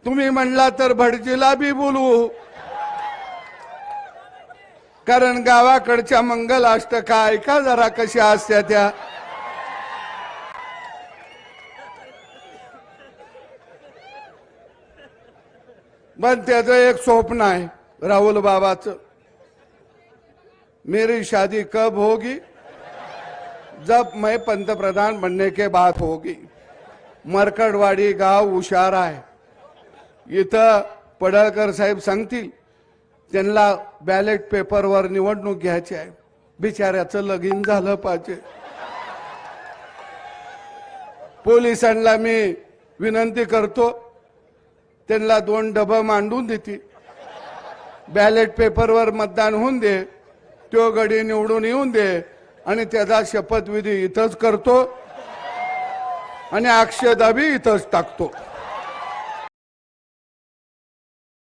तुम्ही म्हणला तर भटजीला बी बोलवू, कारण गावाकडच्या मंगलाष्टका ऐका जरा कशा असत्या त्या. पण त्याचं एक स्वप्न आहे राहुल बाबाचं, मेरी शादी कब होगी, जब मैं पंतप्रधान बनने के बाद होगी. मरकडवाडी गाव हुशार आहे. इथं पडळकर साहेब सांगतील त्यांना बॅलेट पेपरवर निवडणूक घ्यायची आहे. बिचाऱ्याचं लगीन झालं पाहिजे. पोलिसांना मी विनंती करतो, त्यांना 2 डबं मांडून देतील. बॅलेट पेपरवर मतदान होऊन दे, तो गडी निवडून येऊन दे आणि त्याचा शपथविधी इथंच करतो आणि अक्षदा बी इथंच टाकतो.